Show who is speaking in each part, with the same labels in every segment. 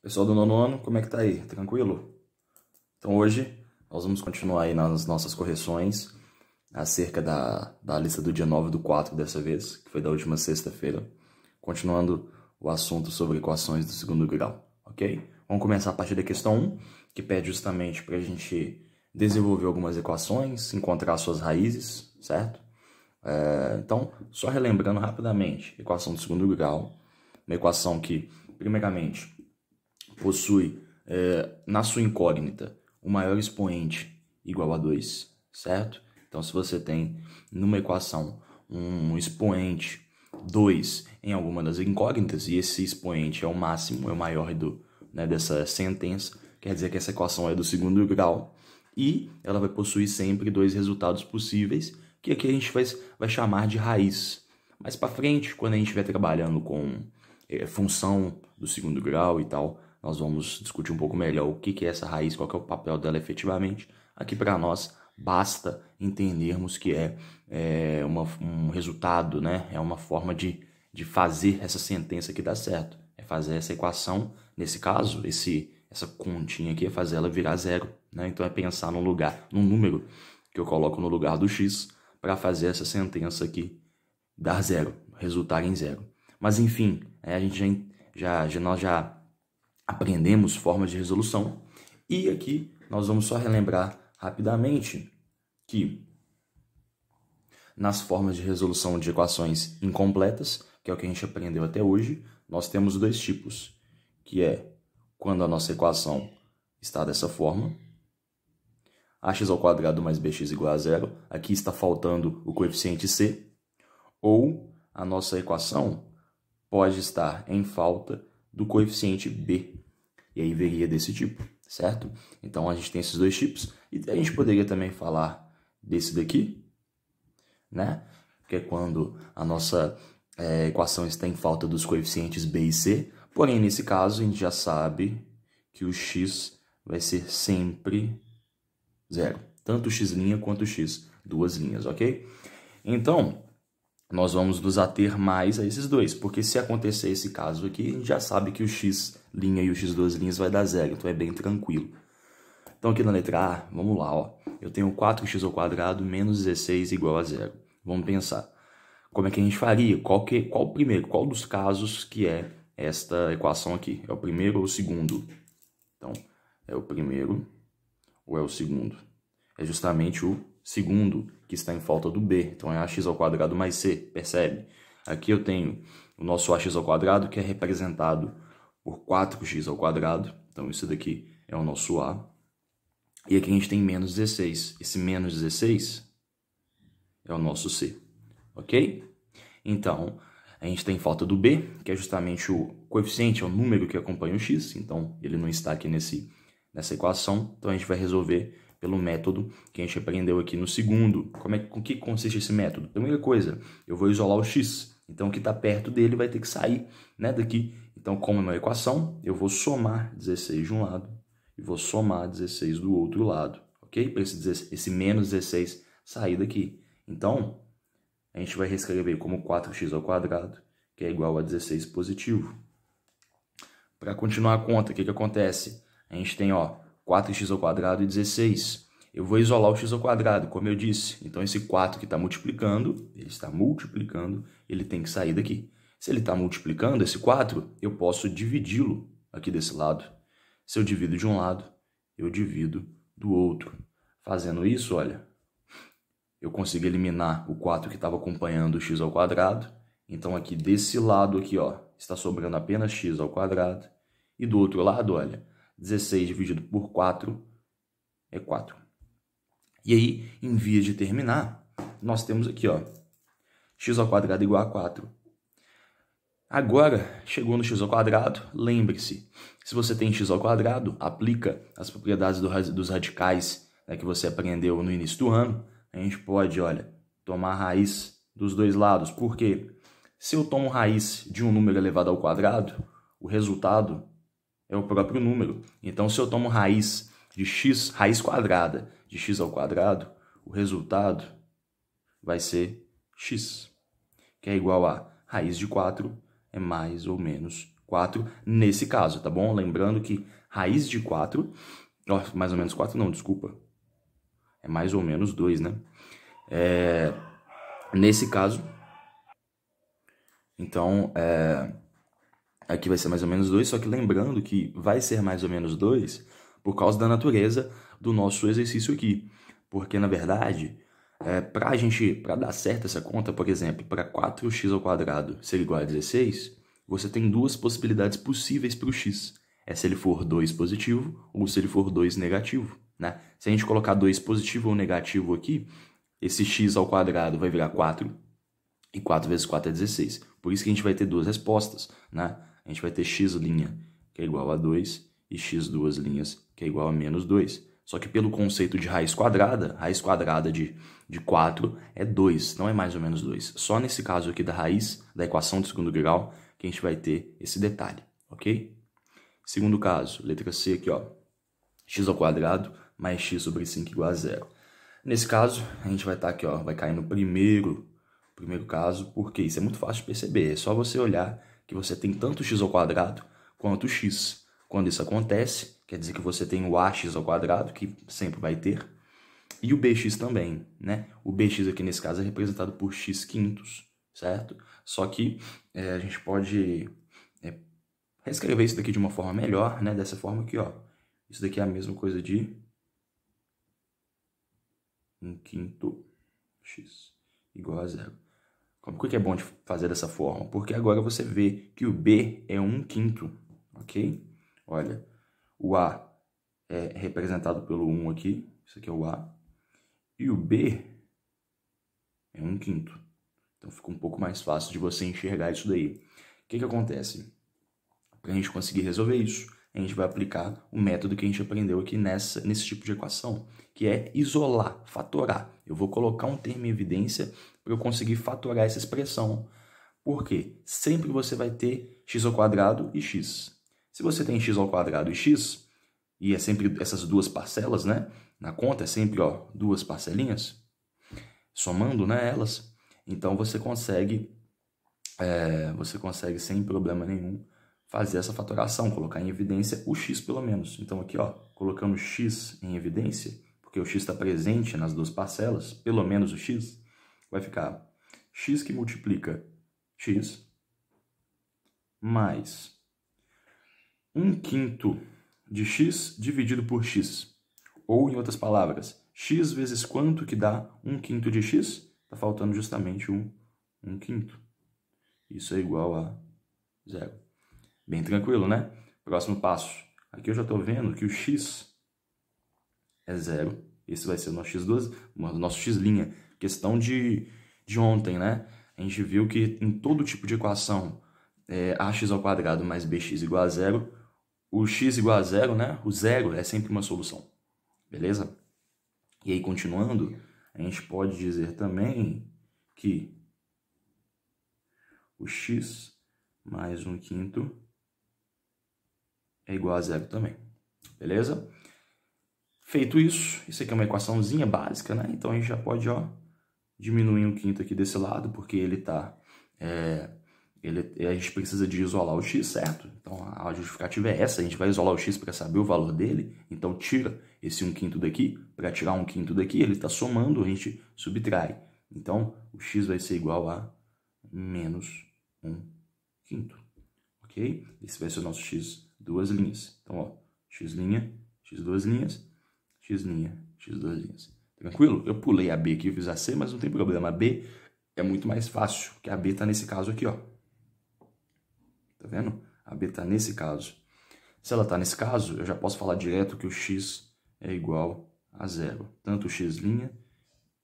Speaker 1: Pessoal do nono ano, como é que tá aí? Tranquilo? Então hoje nós vamos continuar aí nas nossas correções acerca da lista do dia 9 do 4 dessa vez, que foi da última sexta-feira, continuando o assunto sobre equações do segundo grau, ok? Vamos começar a partir da questão 1, que pede justamente para a gente desenvolver algumas equações, encontrar suas raízes, certo? Então, só relembrando rapidamente, equação do segundo grau, uma equação que, primeiramente, possui na sua incógnita o maior expoente igual a 2, certo? Então, se você tem numa equação um expoente 2 em alguma das incógnitas e esse expoente é o máximo, é o maior dessa sentença, quer dizer que essa equação é do segundo grau e ela vai possuir sempre dois resultados possíveis, que aqui a gente vai chamar de raiz. Mais para frente, quando a gente estiver trabalhando com função do segundo grau e tal, nós vamos discutir um pouco melhor o que é essa raiz, qual que é o papel dela efetivamente. Aqui para nós basta entendermos que um resultado, né? É uma forma de fazer essa sentença que dá certo. É fazer essa equação, nesse caso, essa continha aqui é fazer ela virar zero, né? Então é pensar num número que eu coloco no lugar do x para fazer essa sentença aqui dar zero, resultar em zero. Mas enfim, a gente nós já aprendemos formas de resolução e aqui nós vamos só relembrar rapidamente que nas formas de resolução de equações incompletas, que é o que a gente aprendeu até hoje, nós temos dois tipos, que é quando a nossa equação está dessa forma, ax ao quadrado mais bx igual a zero, aqui está faltando o coeficiente c, ou a nossa equação pode estar em falta do coeficiente b, e aí viria desse tipo, certo? Então a gente tem esses dois tipos, e a gente poderia também falar desse daqui, né? Que é quando a nossa equação está em falta dos coeficientes b e c, porém nesse caso a gente já sabe que o x vai ser sempre zero, tanto o x' quanto o x, duas linhas, ok? Então, nós vamos nos ater mais a esses dois, porque se acontecer esse caso aqui, a gente já sabe que o x' e o x duas linhas vai dar zero, então é bem tranquilo. Então aqui na letra A, vamos lá, ó. Eu tenho 4x ao quadrado menos 16 igual a zero. Vamos pensar. Como é que a gente faria? Qual dos casos que é esta equação aqui? É o primeiro ou o segundo? Então, é o primeiro ou é o segundo? É justamente o segundo que está em falta do b. Então é ax ao quadrado mais c, percebe? Aqui eu tenho o nosso ax ao quadrado, que é representado por 4x ao quadrado. Então isso daqui é o nosso a. E aqui a gente tem menos 16. Esse menos 16 é o nosso c, ok? Então, a gente tem falta do b, que é justamente o coeficiente, é o número que acompanha o x. Então, ele não está aqui nessa equação. Então, a gente vai resolver pelo método que a gente aprendeu aqui no segundo. Com que consiste esse método? Primeira coisa, eu vou isolar o x. Então, o que está perto dele vai ter que sair, né, daqui. Então, como é uma equação, eu vou somar 16 de um lado e vou somar 16 do outro lado, ok? Para esse menos 16 sair daqui. Então, a gente vai reescrever como 4x ao quadrado, que é igual a 16 positivo. Para continuar a conta, o que acontece? A gente tem, ó, 4x ao quadrado e 16. Eu vou isolar o x ao quadrado, como eu disse. Então, esse 4 que está multiplicando, ele tem que sair daqui. Se ele está multiplicando, esse 4, eu posso dividi-lo aqui desse lado. Se eu divido de um lado, eu divido do outro. Fazendo isso, olha, eu consigo eliminar o 4 que estava acompanhando o x ao quadrado. Então, aqui desse lado aqui, ó, está sobrando apenas x ao quadrado. E do outro lado, olha, 16 dividido por 4 é 4. E aí, em via de terminar, nós temos aqui, ó, x ao quadrado igual a 4. Agora, chegou no x ao quadrado, lembre-se, se você tem x ao quadrado, aplica as propriedades dos radicais, né, que você aprendeu no início do ano. A gente pode, olha, tomar raiz dos dois lados. Por quê? Se eu tomo raiz de um número elevado ao quadrado, o resultado é o próprio número. Então, se eu tomo raiz de x, raiz quadrada de x ao quadrado, o resultado vai ser x, que é igual a raiz de 4 é mais ou menos 4 nesse caso, tá bom? Lembrando que raiz de 4, ó, mais ou menos 4 não, desculpa. É mais ou menos 2, né? Nesse caso, então, aqui vai ser mais ou menos 2, só que lembrando que vai ser mais ou menos 2 por causa da natureza do nosso exercício aqui. Porque, na verdade, para dar certo essa conta, por exemplo, para 4x² ser igual a 16, você tem duas possibilidades possíveis para o x. É se ele for 2 positivo ou se ele for 2 negativo, né? Se a gente colocar 2 positivo ou negativo aqui, esse x² vai virar 4, e 4 vezes 4 é 16. Por isso que a gente vai ter duas respostas, né? A gente vai ter x', que é igual a 2, e x duas linhas, que é igual a menos 2. Só que pelo conceito de raiz quadrada de 4 é 2, não é mais ou menos 2. Só nesse caso aqui da raiz, da equação de segundo grau, que a gente vai ter esse detalhe, ok? Segundo caso, letra C aqui, ó. x² mais x sobre 5 igual a 0. Nesse caso, a gente vai estar aqui, ó, vai cair no primeiro caso, porque isso é muito fácil de perceber. É só você olhar que você tem tanto x² quanto x. Quando isso acontece, quer dizer que você tem o ax², que sempre vai ter, e o bx também, né? O bx aqui nesse caso é representado por x quintos, certo? Só que a gente pode reescrever isso daqui de uma forma melhor, né? Dessa forma aqui, ó. Isso daqui é a mesma coisa de 1/5 x igual a 0. Por que é bom de fazer dessa forma? Porque agora você vê que o b é 1/5, ok? Olha, o a é representado pelo 1 aqui, isso aqui é o a, e o b é 1/5. Então fica um pouco mais fácil de você enxergar isso daí. O que acontece? Para a gente conseguir resolver isso, a gente vai aplicar o método que a gente aprendeu aqui nesse tipo de equação, que é isolar, fatorar. Eu vou colocar um termo em evidência para eu conseguir fatorar essa expressão. Por quê? Sempre você vai ter x² e x. Se você tem x² e x, e é sempre essas duas parcelas, né? Na conta é sempre, ó, duas parcelinhas, somando, né, elas. Então você consegue sem problema nenhum fazer essa fatoração, colocar em evidência o x pelo menos. Então aqui, ó, colocando x em evidência, porque o x está presente nas duas parcelas, pelo menos o x, vai ficar x que multiplica x mais 1/5 de x dividido por x. Ou, em outras palavras, x vezes quanto que dá 1/5 de x? Está faltando justamente 1/5. Isso é igual a 0. Bem tranquilo, né? Próximo passo. Aqui eu já estou vendo que o x é 0. Esse vai ser o nosso x2, o nosso x'. Questão de ontem, né? A gente viu que em todo tipo de equação ax² mais bx igual a 0, o x igual a 0, né? O 0 é sempre uma solução. Beleza? E aí, continuando, a gente pode dizer também que o x mais 1/5 é igual a 0 também. Beleza? Feito isso, isso aqui é uma equaçãozinha básica, né? Então a gente já pode, ó, diminuir 1/5 aqui desse lado, porque ele tá... a gente precisa de isolar o x, certo? Então a justificativa é essa, a gente vai isolar o x para saber o valor dele, então tira esse 1/5 daqui, para tirar 1/5 daqui, ele está somando, a gente subtrai. Então o x vai ser igual a menos 1/5, ok? Esse vai ser o nosso x duas linhas. Então, ó, x', x duas linhas, x', x duas linhas. Tranquilo? Eu pulei a b aqui, eu fiz a c, mas não tem problema. A b é muito mais fácil, porque a b está nesse caso aqui, ó. Tá vendo? A b está nesse caso. Se ela está nesse caso, eu já posso falar direto que o x é igual a 0. Tanto o x'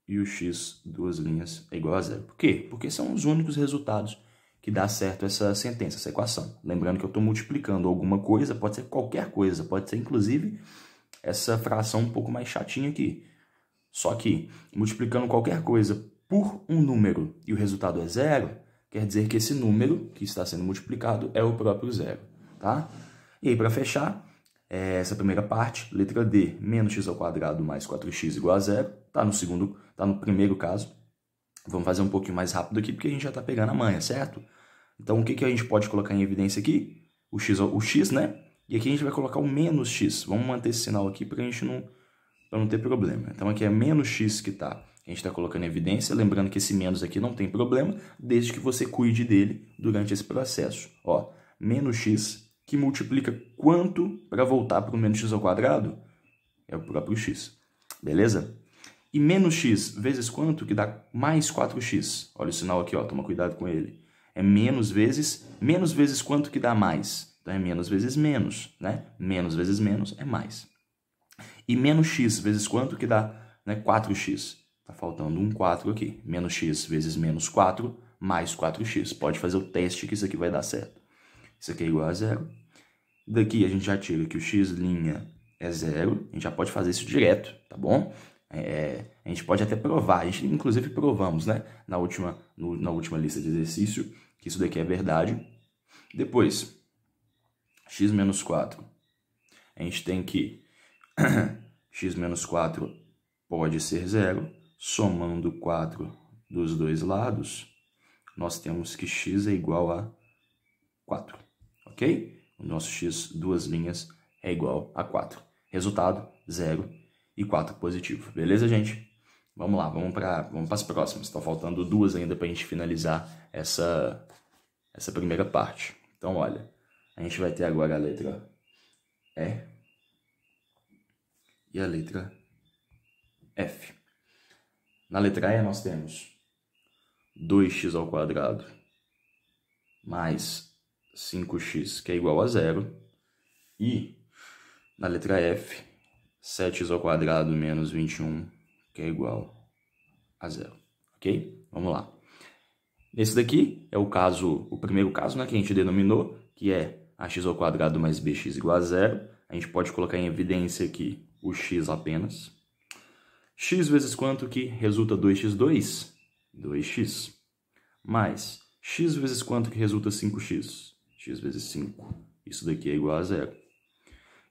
Speaker 1: e o x duas linhas é igual a 0. Por quê? Porque são os únicos resultados que dá certo essa sentença, essa equação. Lembrando que eu estou multiplicando alguma coisa, pode ser qualquer coisa, pode ser inclusive essa fração um pouco mais chatinha aqui. Só que multiplicando qualquer coisa por um número e o resultado é 0, quer dizer que esse número que está sendo multiplicado é o próprio 0, tá? E aí, para fechar, essa primeira parte, letra D, menos x² mais 4x igual a 0, tá no primeiro caso. Vamos fazer um pouquinho mais rápido aqui, porque a gente já está pegando a manha, certo? Então, o que a gente pode colocar em evidência aqui? o x, né? E aqui a gente vai colocar o menos x. Vamos manter esse sinal aqui para a gente não ter problema. Então aqui é menos x que tá. A gente está colocando em evidência, lembrando que esse menos aqui não tem problema, desde que você cuide dele durante esse processo. Ó, menos x, que multiplica quanto para voltar para o menos x ao quadrado? É o próprio x. Beleza? E menos x vezes quanto que dá mais 4x? Olha o sinal aqui, ó, toma cuidado com ele. É menos vezes quanto que dá mais? Então é menos vezes menos, né? Menos vezes menos é mais. E menos x vezes quanto que dá, né, 4x? Tá faltando um 4 aqui. Menos x vezes menos 4 mais 4x. Pode fazer o teste que isso aqui vai dar certo. Isso aqui é igual a zero. Daqui a gente já tira que o x' é zero. A gente já pode fazer isso direto, tá bom? A gente pode até provar. A gente inclusive provamos, né? Na última lista de exercício que isso daqui é verdade. Depois, x menos 4. A gente tem que x menos 4 pode ser zero. Somando 4 dos dois lados, nós temos que x é igual a 4, ok? O nosso x, duas linhas, é igual a 4. Resultado, 0 e 4 positivo. Beleza, gente? Vamos lá, vamos para as próximas. Estão faltando duas ainda para a gente finalizar essa primeira parte. Então, olha, a gente vai ter agora a letra E e a letra F. Na letra E nós temos 2x ao quadrado mais 5x, que é igual a zero. E na letra F, 7x ao quadrado menos 21, que é igual a zero. Ok? Vamos lá. Esse daqui é o primeiro caso, né, que a gente denominou, que é ax ao quadrado mais bx igual a zero. A gente pode colocar em evidência aqui o x apenas. X vezes quanto que resulta 2x2? 2x. Mais x vezes quanto que resulta 5x? X vezes 5. Isso daqui é igual a zero.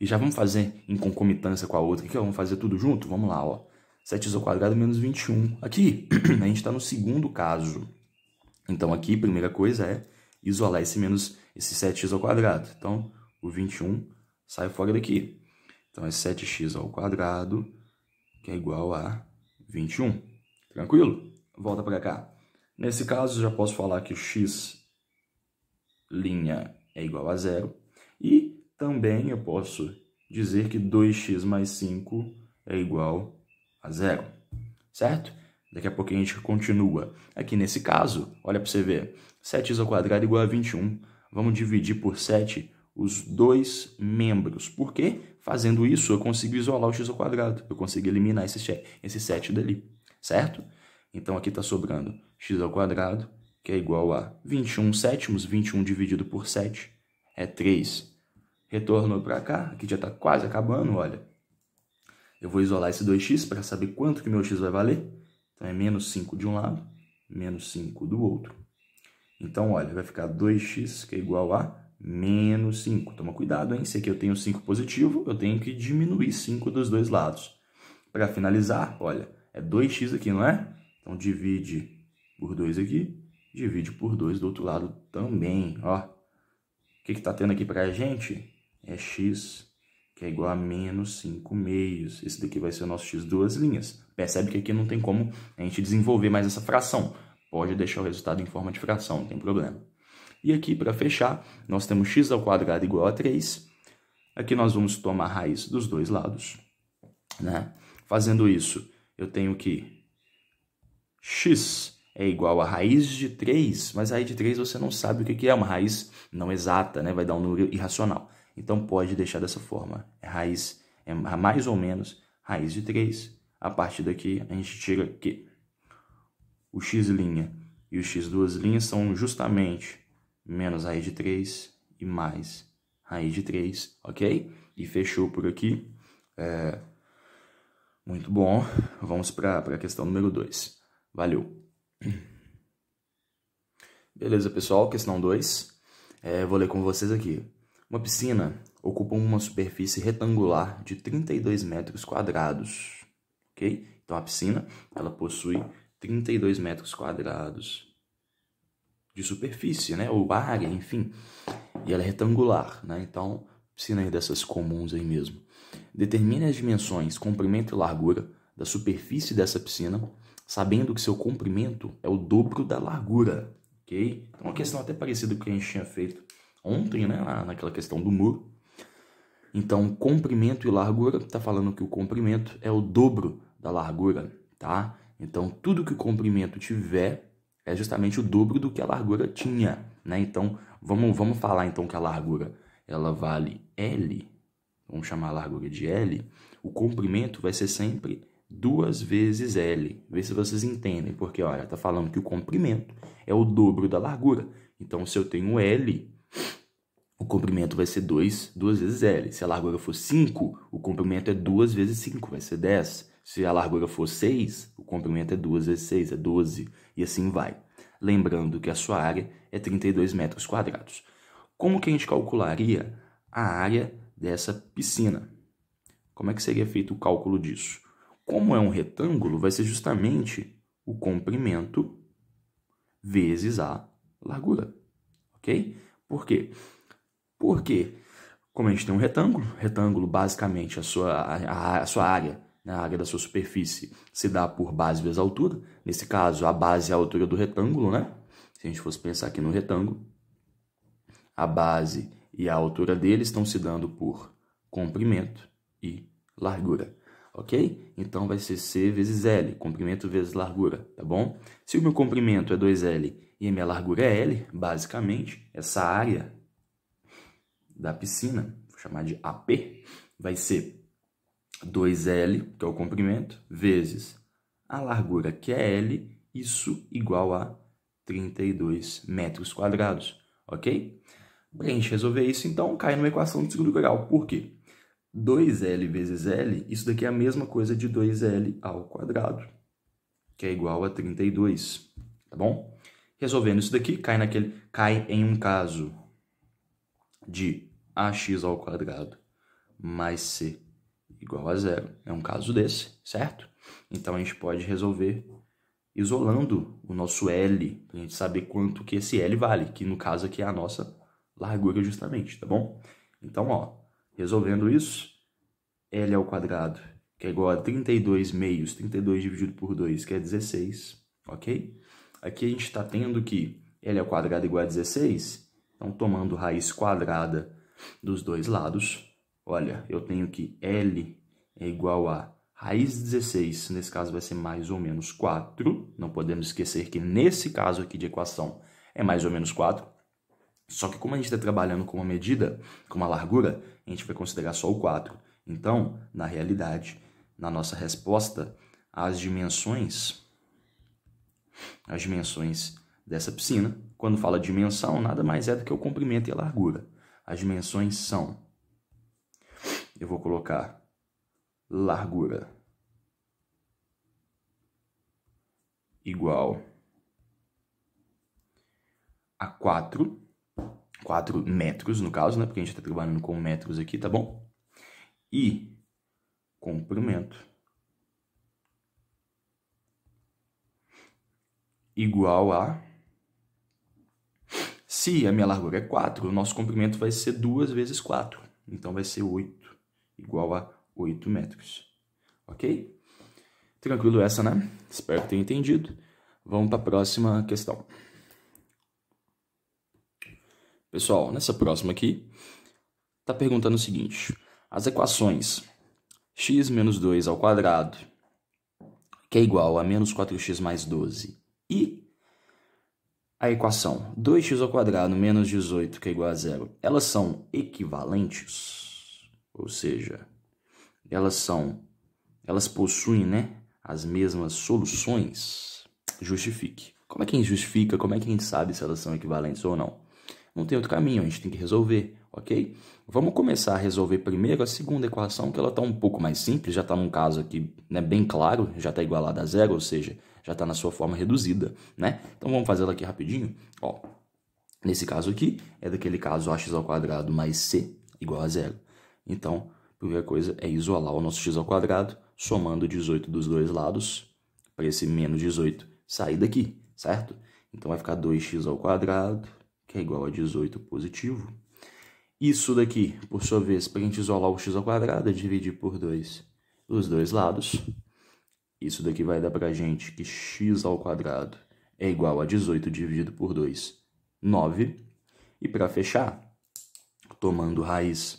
Speaker 1: E já vamos fazer em concomitância com a outra aqui, ó. Vamos fazer tudo junto? Vamos lá, ó. 7x ao quadrado menos 21. Aqui, a gente está no segundo caso. Então aqui, primeira coisa é isolar esse 7x ao quadrado. Então, o 21 sai fora daqui. Então, é 7x ao quadrado, que é igual a 21. Tranquilo? Volta para cá. Nesse caso, já posso falar que o x' é igual a zero. E também eu posso dizer que 2x mais 5 é igual a zero. Certo? Daqui a pouco a gente continua. Aqui nesse caso, olha para você ver. 7x ao quadrado é igual a 21. Vamos dividir por 7 os dois membros. Por quê? Fazendo isso, eu consigo isolar o x ao quadrado. Eu consigo eliminar esse 7 dali. Certo? Então, aqui está sobrando x ao quadrado, que é igual a 21 sétimos. 21 dividido por 7 é 3. Retornou para cá. Aqui já está quase acabando, olha. Eu vou isolar esse 2x para saber quanto que meu x vai valer. Então, é menos 5 de um lado, menos 5 do outro. Então, olha, vai ficar 2x, que é igual a menos 5. Toma cuidado, hein? Se aqui eu tenho 5 positivo, eu tenho que diminuir 5 dos dois lados. Para finalizar, olha, é 2x aqui, não é? Então, divide por 2 aqui, divide por 2 do outro lado também, ó. O que está tendo aqui para a gente? É x, que é igual a menos 5 meios. Esse daqui vai ser o nosso x duas linhas. Percebe que aqui não tem como a gente desenvolver mais essa fração. Pode deixar o resultado em forma de fração, não tem problema. E aqui, para fechar, nós temos x ao quadrado igual a 3. Aqui nós vamos tomar a raiz dos dois lados, né? Fazendo isso, eu tenho que x é igual a raiz de 3, mas a raiz de 3 você não sabe o que é, uma raiz não exata, né? Vai dar um número irracional. Então, pode deixar dessa forma. É mais ou menos raiz de 3. A partir daqui, a gente tira que o x' e o x duas linhas são justamente menos raiz de 3 e mais raiz de 3, ok? E fechou por aqui. Muito bom. Vamos para a questão número 2. Valeu. Beleza, pessoal. Questão 2. Vou ler com vocês aqui. Uma piscina ocupa uma superfície retangular de 32 metros quadrados, ok? Então, a piscina, ela possui 32 metros quadrados. de superfície, né? Ou área, enfim. E ela é retangular, né? Então, piscina aí dessas comuns aí mesmo. Determine as dimensões, comprimento e largura da superfície dessa piscina, sabendo que seu comprimento é o dobro da largura, ok? Então, uma questão até parecida com o que a gente tinha feito ontem, né? Naquela questão do muro. Então, comprimento e largura, está falando que o comprimento é o dobro da largura, tá? Então, tudo que o comprimento tiver é justamente o dobro do que a largura tinha, né? Então, vamos falar então que a largura, ela vale L, vamos chamar a largura de L, o comprimento vai ser sempre 2 vezes L. Vê se vocês entendem, porque, olha, está falando que o comprimento é o dobro da largura. Então, se eu tenho L, o comprimento vai ser 2 vezes L. Se a largura for 5, o comprimento é 2 vezes 5, vai ser 10. Se a largura for 6, o comprimento é 2 vezes 6, é 12. E assim vai. Lembrando que a sua área é 32 metros quadrados. Como que a gente calcularia a área dessa piscina? Como é que seria feito o cálculo disso? Como é um retângulo, vai ser justamente o comprimento vezes a largura. Ok? Por quê? Porque, como a gente tem um retângulo basicamente a sua área, né, a área da sua superfície, se dá por base vezes altura. Nesse caso, a base é a altura do retângulo, né? Se a gente fosse pensar aqui no retângulo, a base e a altura dele estão se dando por comprimento e largura, ok? Então, vai ser C vezes L, comprimento vezes largura, tá bom? Se o meu comprimento é 2L e a minha largura é L, basicamente, essa área da piscina, vou chamar de AP, vai ser 2L, que é o comprimento, vezes a largura, que é L, isso igual a 32 metros quadrados, ok? Para a gente resolver isso, então, cai numa equação de segundo grau. Por quê? 2L vezes L, isso daqui é a mesma coisa de 2L ao quadrado, que é igual a 32, tá bom? Resolvendo isso daqui, cai em um caso de ax ao quadrado mais c igual a zero. É um caso desse, certo? Então, a gente pode resolver isolando o nosso L, para a gente saber quanto que esse L vale, que no caso aqui é a nossa largura justamente, tá bom? Então, ó, resolvendo isso, L ao quadrado, que é igual a 32 meios, 32 dividido por 2, que é 16, ok? Aqui a gente está tendo que L ao quadrado é igual a 16, então tomando raiz quadrada dos dois lados, olha, eu tenho que L é igual a raiz de 16, nesse caso vai ser mais ou menos 4, não podemos esquecer que nesse caso aqui de equação é mais ou menos 4, só que como a gente está trabalhando com uma medida, com uma largura, a gente vai considerar só o 4. Então, na realidade, na nossa resposta, as dimensões dessa piscina, quando fala dimensão, nada mais é do que o comprimento e a largura. As dimensões são, eu vou colocar largura igual a 4 metros, no caso, né? Porque a gente está trabalhando com metros aqui, tá bom? E comprimento igual a... Se a minha largura é 4, o nosso comprimento vai ser 2 vezes 4. Então, vai ser 8, igual a 8 metros. Ok? Tranquilo essa, né? Espero que tenha entendido. Vamos para a próxima questão. Pessoal, nessa próxima aqui, está perguntando o seguinte. As equações x menos 2 ao quadrado, que é igual a menos 4x mais 12, e a equação 2x ao quadrado menos 18, que é igual a zero, elas são equivalentes? Ou seja, elas possuem, né, as mesmas soluções? Justifique. Como é que a gente justifica? Como é que a gente sabe se elas são equivalentes ou não? Não tem outro caminho, a gente tem que resolver, ok? Vamos começar a resolver primeiro a segunda equação, que ela está um pouco mais simples, já está num caso aqui, né, bem claro, já está igualada a zero, ou seja, já está na sua forma reduzida, né? Então vamos fazer ela aqui rapidinho. Ó, nesse caso aqui, é daquele caso ax ao quadrado mais c igual a zero. Então, a primeira coisa é isolar o nosso x ao quadrado, somando 18 dos dois lados, para esse menos 18 sair daqui, certo? Então vai ficar 2x ao quadrado, que é igual a 18 positivo. Isso daqui, por sua vez, para a gente isolar o x ao quadrado, é dividir por 2 os dois lados. Isso daqui vai dar para a gente que x ao quadrado é igual a 18 dividido por 2, 9. E para fechar, tomando raiz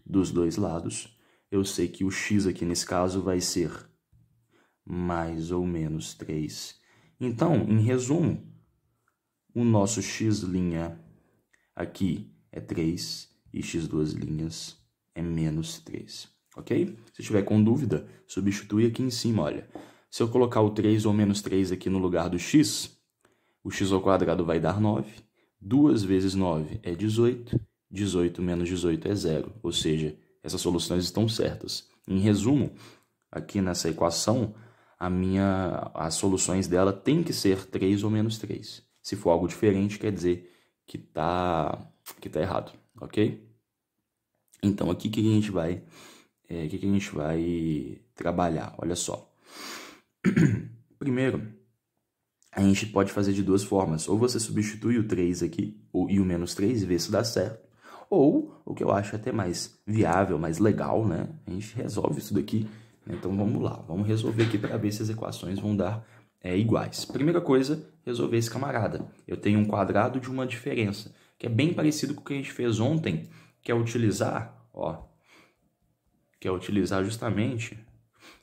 Speaker 1: dos dois lados, eu sei que o x aqui nesse caso vai ser mais ou menos 3. Então, em resumo, o nosso x' aqui é 3 e x duas linhas é menos 3, ok? Se tiver com dúvida, substitui aqui em cima, olha. Se eu colocar o 3 ou menos 3 aqui no lugar do x, o x ao quadrado vai dar 9. 2 vezes 9 é 18. 18 menos 18 é 0. Ou seja, essas soluções estão certas. Em resumo, aqui nessa equação, as soluções dela tem que ser 3 ou menos 3. Se for algo diferente, quer dizer que tá errado, ok? Então, aqui que a gente vai trabalhar? Olha só. Primeiro, a gente pode fazer de duas formas. Ou você substitui o 3 aqui e o menos 3 e vê se dá certo. Ou, o que eu acho até mais viável, mais legal, né? A gente resolve isso daqui. Então, vamos lá. Vamos resolver aqui para ver se as equações vão dar iguais. Primeira coisa, resolver esse camarada. Eu tenho um quadrado de uma diferença, que é bem parecido com o que a gente fez ontem, que é utilizar justamente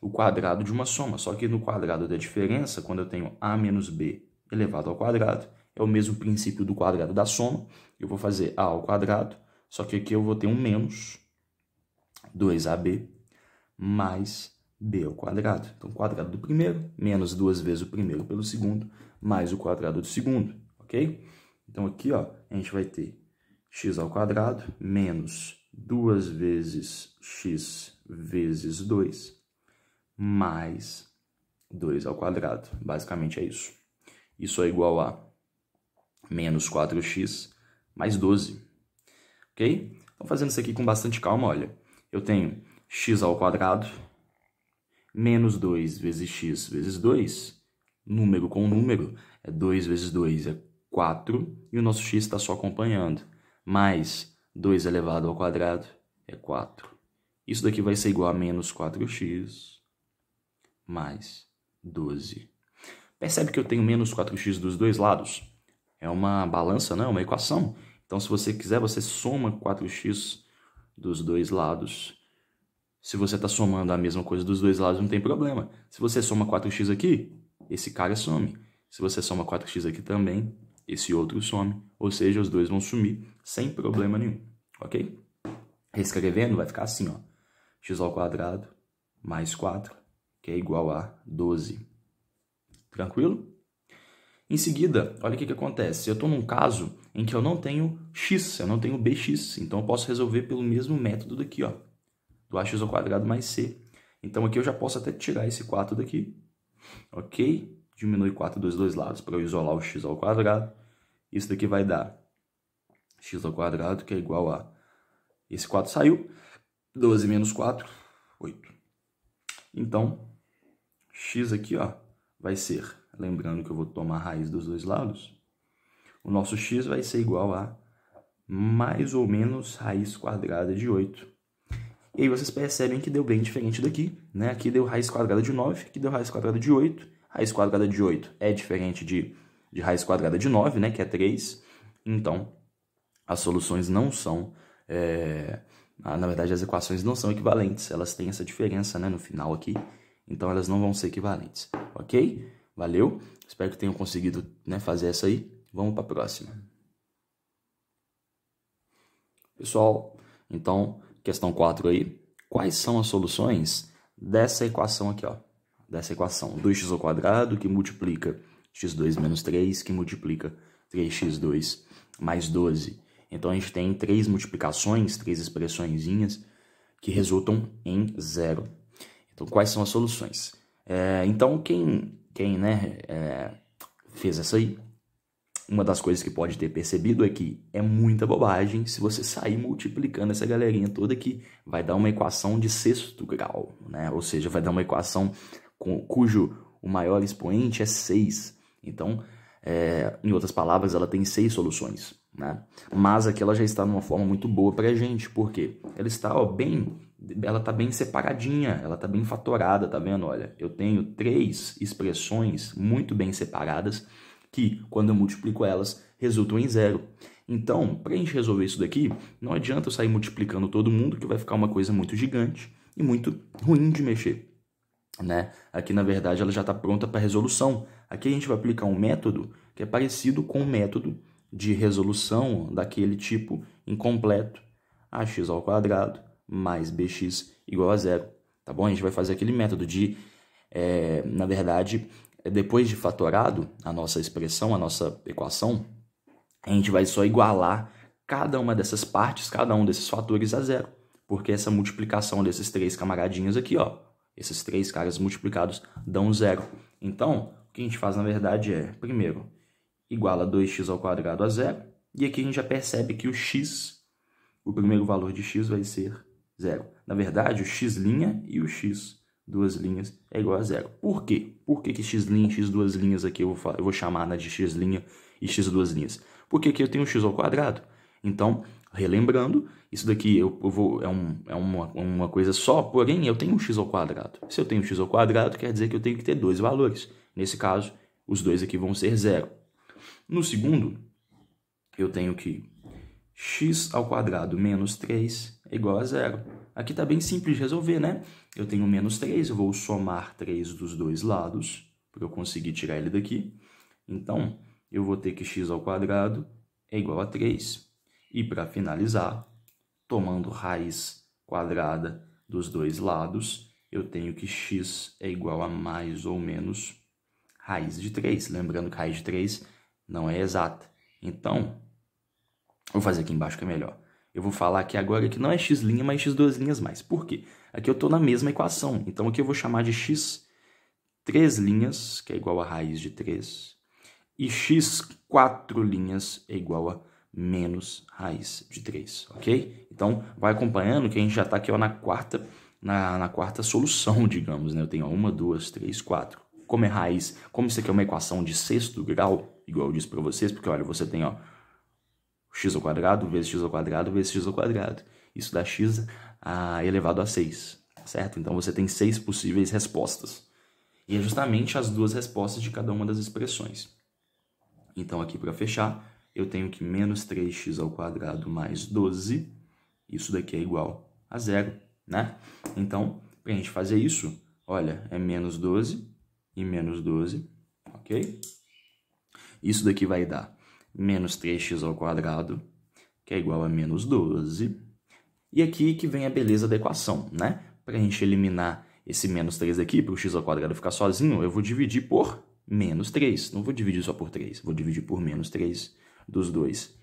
Speaker 1: o quadrado de uma soma. Só que no quadrado da diferença, quando eu tenho a menos b elevado ao quadrado, é o mesmo princípio do quadrado da soma. Eu vou fazer a ao quadrado, só que aqui eu vou ter um menos 2ab mais b ao quadrado. Então, o quadrado do primeiro, menos 2 vezes o primeiro pelo segundo, mais o quadrado do segundo, ok? Então, aqui, ó, a gente vai ter x ao quadrado menos 2 vezes x vezes 2 mais 2 ao quadrado. Basicamente é isso. Isso é igual a menos 4x mais 12. Ok? Então, fazendo isso aqui com bastante calma, olha. Eu tenho x ao quadrado menos 2 vezes x vezes 2. Número com número é 2 vezes 2 é 4. E o nosso x está só acompanhando. Mais 2 elevado ao quadrado é 4. Isso daqui vai ser igual a menos 4x mais 12. Percebe que eu tenho menos 4x dos dois lados? É uma balança, né? Uma equação. Então, se você quiser, você soma 4x dos dois lados. Se você está somando a mesma coisa dos dois lados, não tem problema. Se você soma 4x aqui, esse cara some. Se você soma 4x aqui também, esse outro some. Ou seja, os dois vão sumir sem problema nenhum. Ok? Reescrevendo, vai ficar assim, ó. X ao quadrado mais 4, que é igual a 12. Tranquilo? Em seguida, olha o que acontece. Eu estou num caso em que eu não tenho x, eu não tenho bx. Então, eu posso resolver pelo mesmo método daqui, ó, do ax ao quadrado mais c. Então, aqui eu já posso até tirar esse 4 daqui. Ok? Diminui 4 dos dois lados para eu isolar o x ao quadrado. Isso daqui vai dar x ao quadrado, que é igual a... Esse 4 saiu. 12 menos 4, 8. Então, x aqui, ó, vai ser, lembrando que eu vou tomar a raiz dos dois lados, o nosso x vai ser igual a mais ou menos raiz quadrada de 8. E aí vocês percebem que deu bem diferente daqui, né? Aqui deu raiz quadrada de 9, aqui deu raiz quadrada de 8. Raiz quadrada de 8 é diferente de raiz quadrada de 9, né? Que é 3. Então, as soluções não são... na verdade, as equações não são equivalentes. Elas têm essa diferença, né, no final aqui. Então, elas não vão ser equivalentes. Ok? Valeu? Espero que tenham conseguido, né, fazer essa aí. Vamos para a próxima. Pessoal, então, questão 4 aí. Quais são as soluções dessa equação aqui, ó? Dessa equação. 2x ao quadrado, que multiplica x2 menos 3, que multiplica 3x2 mais 12. Então, a gente tem 3 multiplicações, 3 expressõezinhas que resultam em 0. Então, quais são as soluções? Então, quem fez essa aí, uma das coisas que pode ter percebido é que é muita bobagem se você sair multiplicando essa galerinha toda aqui. Vai dar uma equação de sexto grau, né? Ou seja, vai dar uma equação cujo o maior expoente é 6. Então, Em outras palavras, ela tem 6 soluções, né? Mas aqui ela já está numa forma muito boa para a gente, porque ela está ela está bem separadinha, ela está bem fatorada, tá vendo? Olha, eu tenho 3 expressões muito bem separadas que, quando eu multiplico elas, resultam em 0. Então, para a gente resolver isso daqui, não adianta eu sair multiplicando todo mundo, que vai ficar uma coisa muito gigante e muito ruim de mexer, né? Aqui, na verdade, ela já está pronta para resolução. Aqui a gente vai aplicar um método que é parecido com o método de resolução daquele tipo incompleto, ax ao quadrado mais bx igual a 0. Tá bom? A gente vai fazer aquele método de, na verdade, depois de fatorado a nossa expressão, a nossa equação, a gente vai só igualar cada uma dessas partes, cada um desses fatores a 0. Porque essa multiplicação desses 3 camaradinhos aqui, ó, esses 3 caras multiplicados dão 0. Então, o que a gente faz, na verdade, é, primeiro, iguala 2x ao quadrado a 0. E aqui a gente já percebe que o x, o primeiro valor de x vai ser 0. Na verdade, o x' e o x, duas linhas, é igual a 0. Por quê? Por que x' e x duas linhas aqui eu vou chamar, né, de x' e x duas linhas? Porque aqui eu tenho x ao quadrado. Então, relembrando, isso daqui é uma coisa só, porém eu tenho um x ao quadrado. Se eu tenho x ao quadrado, quer dizer que eu tenho que ter 2 valores. Nesse caso, os dois aqui vão ser 0. No segundo, eu tenho que x ao quadrado menos 3 é igual a 0. Aqui está bem simples de resolver, né? Eu tenho menos 3, eu vou somar 3 dos dois lados, para eu conseguir tirar ele daqui. Então, eu vou ter que x ao quadrado é igual a 3. E para finalizar, tomando raiz quadrada dos dois lados, eu tenho que x é igual a mais ou menos raiz de 3. Lembrando que raiz de 3 não é exata. Então, vou fazer aqui embaixo que é melhor. Eu vou falar aqui agora que não é x', mas x duas linhas mais. Por quê? Aqui eu estou na mesma equação. Então, aqui eu vou chamar de x 3 linhas, que é igual a raiz de 3. E x 4 linhas é igual a menos raiz de 3, ok? Então, vai acompanhando que a gente já está aqui ó, na quarta solução, digamos, né? Eu tenho 1, 2, 3, 4. Como é raiz, como isso aqui é uma equação de sexto grau, igual eu disse para vocês, porque olha, você tem ó, x ao quadrado vezes x ao quadrado vezes x ao quadrado. Isso dá x elevado a 6, certo? Então, você tem 6 possíveis respostas. E é justamente as duas respostas de cada uma das expressões. Então, aqui para fechar, eu tenho que menos 3x ao quadrado mais 12, isso daqui é igual a 0, né? Então, para a gente fazer isso, olha, é menos 12 e menos 12, ok? Isso daqui vai dar menos 3x ao quadrado, que é igual a menos 12. E aqui que vem a beleza da equação, né? Para a gente eliminar esse menos 3 daqui, para o x ao quadrado ficar sozinho, eu vou dividir por menos 3. Não vou dividir só por 3, vou dividir por menos 3 dos dois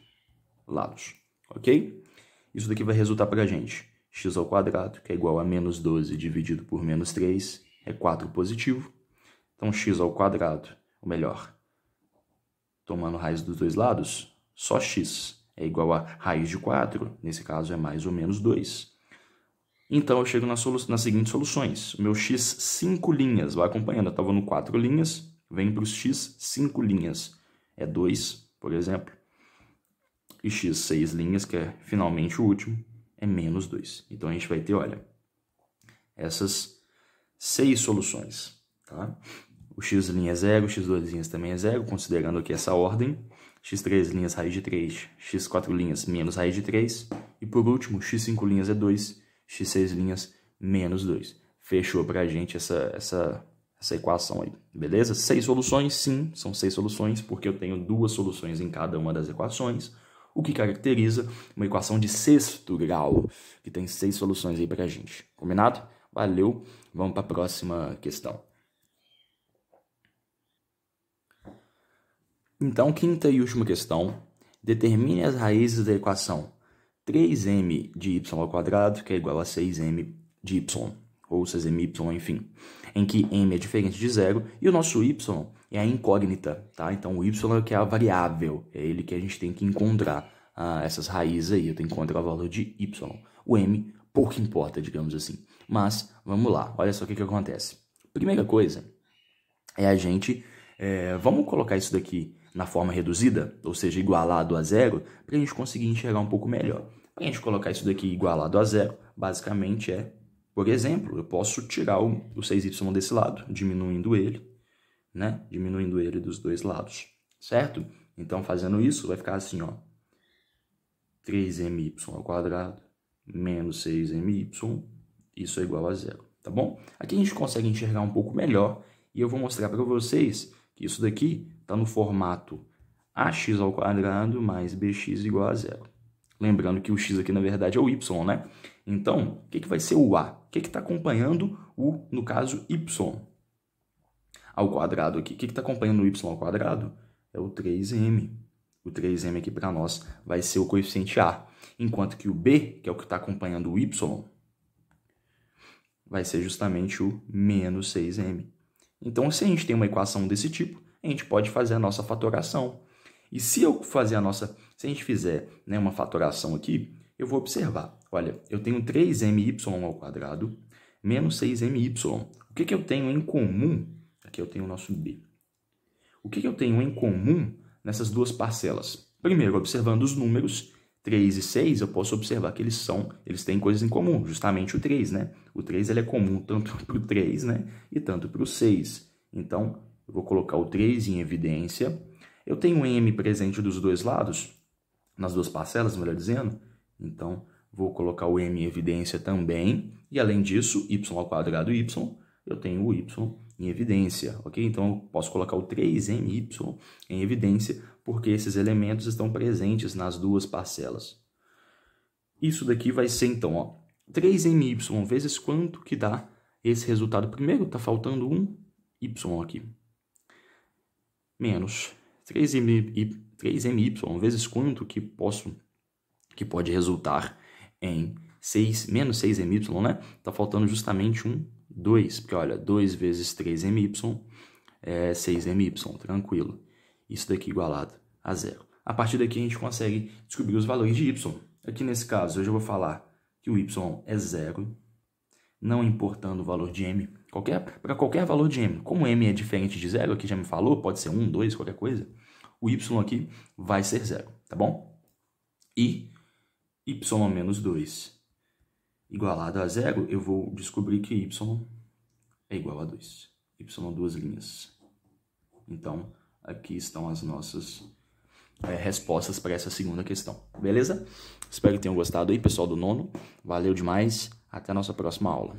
Speaker 1: lados, ok? Isso daqui vai resultar para a gente x ao quadrado, que é igual a menos 12 dividido por menos 3, é 4 positivo. Então, x ao quadrado, ou melhor, tomando raiz dos dois lados, só x é igual a raiz de 4, nesse caso é mais ou menos 2. Então, eu chego nas seguintes soluções. O meu x 5 linhas, vai acompanhando, eu estava no 4 linhas, vem para os x 5 linhas, é 2, por exemplo. E x 6 linhas, que é finalmente o último, é menos 2. Então, a gente vai ter, olha, essas 6 soluções, tá? O x' é 0, o x 2 linhas também é 0, considerando aqui essa ordem. X 3 linhas, raiz de 3, x 4 linhas, menos raiz de 3. E por último, x 5 linhas é 2, x 6 linhas, menos 2. Fechou pra gente essa equação aí, beleza? 6 soluções, sim, são 6 soluções, porque eu tenho 2 soluções em cada uma das equações, o que caracteriza uma equação de sexto grau, que tem 6 soluções aí pra gente. Combinado? Valeu, vamos para a próxima questão. Então, quinta e última questão. Determine as raízes da equação 3m de y ao quadrado, que é igual a 6m de y, ou 6my, enfim, em que m é diferente de 0 e o nosso y é a incógnita, tá? Então, o y é que é a variável, é ele que a gente tem que encontrar essas raízes aí, eu tenho que encontrar o valor de y. O m pouco importa, digamos assim. Mas, vamos lá, olha só o que acontece. Primeira coisa é a gente, vamos colocar isso daqui na forma reduzida, ou seja, igualado a zero, para a gente conseguir enxergar um pouco melhor. Para a gente colocar isso daqui igualado a zero, basicamente por exemplo, eu posso tirar o 6y desse lado, diminuindo ele, né? Diminuindo ele dos dois lados, certo? Então, fazendo isso, vai ficar assim, ó. 3my ao quadrado menos 6my, isso é igual a zero, tá bom? Aqui a gente consegue enxergar um pouco melhor e eu vou mostrar para vocês que isso daqui está no formato ax ao quadrado mais bx igual a zero. Lembrando que o x aqui, na verdade, é o y, né? Então, o que vai ser o a? O que está acompanhando o, no caso, y ao quadrado aqui? O que está acompanhando o y ao quadrado? É o 3m. O 3m aqui para nós vai ser o coeficiente a. Enquanto que o b, que é o que está acompanhando o y, vai ser justamente o menos 6m. Então, se a gente tem uma equação desse tipo, a gente pode fazer a nossa fatoração. E se a gente fizer, né, uma fatoração aqui, eu vou observar. Olha, eu tenho 3my ao quadrado menos 6my. O que eu tenho em comum? Aqui eu tenho o nosso b. O que eu tenho em comum nessas duas parcelas? Primeiro, observando os números 3 e 6, eu posso observar que eles têm coisas em comum, justamente o 3, né? O 3 ele é comum tanto para o 3, né? E tanto para o 6. Então, eu vou colocar o 3 em evidência. Eu tenho m presente dos dois lados, nas duas parcelas, melhor dizendo. Então, vou colocar o m em evidência também. E, além disso, y ao quadrado y, eu tenho o y em evidência, ok? Então, eu posso colocar o 3my em evidência, porque esses elementos estão presentes nas duas parcelas. Isso daqui vai ser, então, ó, 3my vezes quanto que dá esse resultado. Primeiro, está faltando um y aqui. Menos 3my vezes quanto que pode resultar em menos 6my, né? Está faltando justamente um 2, porque olha, 2 vezes 3my é 6my, tranquilo. Isso daqui igualado a zero. A partir daqui a gente consegue descobrir os valores de y. Aqui nesse caso, eu já vou falar que o y é zero, não importando o valor de m. Para qualquer valor de m. Como m é diferente de zero, aqui já me falou, pode ser 1, 2, qualquer coisa. O y aqui vai ser zero, tá bom? E y menos 2 igualado a zero, eu vou descobrir que y é igual a 2. Y, duas linhas. Então, aqui estão as nossas respostas para essa segunda questão. Beleza? Espero que tenham gostado aí, pessoal do nono. Valeu demais. Até a nossa próxima aula.